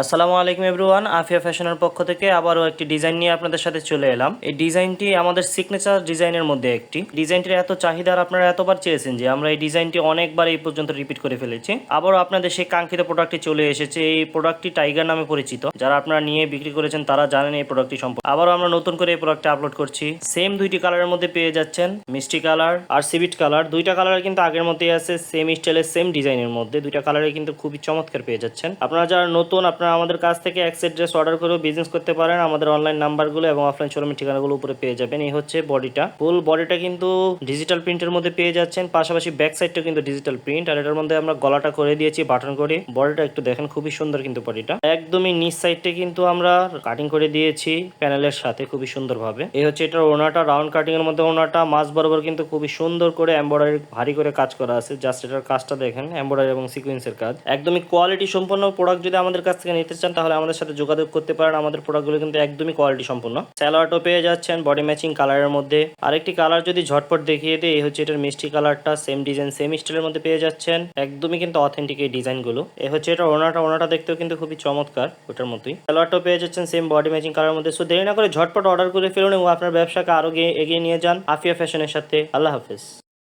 আসসালামু আলাইকুম এভরিওয়ান, আফিয়া ফ্যাশনের পক্ষ থেকে আবারও একটি ডিজাইন নিয়ে আপনাদের সাথে চলে এলাম। এই ডিজাইনটি আমাদের সিগনেচার ডিজাইনের মধ্যে একটি। ডিজাইনটির এত চাহিদার আপনারা এতবার চেয়েছেন যে আমরা এই ডিজাইনটি অনেকবার এই পর্যন্ত রিপিট করে ফেলেছি। আবারও আপনাদের সেই কাঙ্ক্ষিত প্রোডাক্টটি চলে এসেছে। এই প্রোডাক্টটি টাইগার নামে পরিচিত। যারা আপনারা নিয়ে বিক্রি করেছেন তারা জানেন এই প্রোডাক্টটি সম্পর্কে। আবারও আমরা নতুন করে এই প্রোডাক্টটি আপলোড করছি। সেম দুইটি কালারের মধ্যে পেয়ে যাচ্ছেন মিষ্টি কালার আর সিভিট কালার। দুইটা কালার কিন্তু আগের মধ্যেই আছে, সেম স্টাইলের সেম ডিজাইনের মধ্যে। দুইটা কালারে কিন্তু খুবই চমৎকার পেয়ে যাচ্ছেন। আপনারা যারা নতুন, আপনারা আমাদের কাছ থেকে এক সেট ড্রেস অর্ডার করেও বিজনেস করতে পারেন। আমাদের অনলাইন নাম্বারগুলো এবং অফলাইন শোরুমের ঠিকানাগুলো উপরে পেয়ে যাবেন। এই হচ্ছে বডিটা, ফুল বডিটা কিন্তু ডিজিটাল প্রিন্টের মধ্যে পেয়ে যাচ্ছেন। পাশাপাশি ব্যাক সাইডটা কিন্তু ডিজিটাল প্রিন্ট। আর এটার মধ্যে আমরা গলাটা করে দিয়েছি বাটন করে। বডিটা একটু দেখেন, খুবই সুন্দর কিন্তু বডিটা। একদমই নিচ সাইডটা কিন্তু আমরা কাটিং করে দিয়েছি প্যানেলের সাথে খুবই সুন্দরভাবে। এই হচ্ছে এটার ওনাটা, রাউন্ড কাটিং এর মধ্যে ওনাটা মাঝ বরাবর কিন্তু খুবই সুন্দর করে এমব্রয়ডারি ভারী করে কাজ করা আছে। জাস্ট এটার কাজটা দেখেন, এমব্রয়ডারি এবং সিকোয়েন্সের কাজ। একদমই কোয়ালিটি সম্পন্ন প্রোডাক্ট যদি আমাদের কাছ থেকে নিতে চান তাহলে আমাদের সাথে যোগাযোগ করতে পারেন। আমাদের প্রোডাক্টগুলো কিন্তু একদমই কোয়ালিটি সম্পন্ন। স্যালোয়ারটাও পেয়ে যাচ্ছেন বডি ম্যাচিং কালারের মধ্যে। আরেকটি কালার যদি ঝটপট দেখিয়ে দিই, এই হচ্ছে এটার মিষ্টি কালারটা। সেম ডিজাইন সেম স্টাইলের মধ্যে পেয়ে যাচ্ছেন। একদমই কিন্তু অথেন্টিক এই ডিজাইনগুলো। এই হচ্ছে এটা ওনাটা দেখতেও কিন্তু খুবই চমৎকার, ওটার মতোই। স্যালোয়ারটাও পেয়ে যাচ্ছেন সেম বডি ম্যাচিং কালারের মধ্যে। সো দেরি না করে ঝটপট অর্ডার করে ফেলুন এবং আপনার ব্যবসাকে আরো এগিয়ে নিয়ে যান আফিয়া ফ্যাশনের সাথে। আল্লাহ হাফেজ।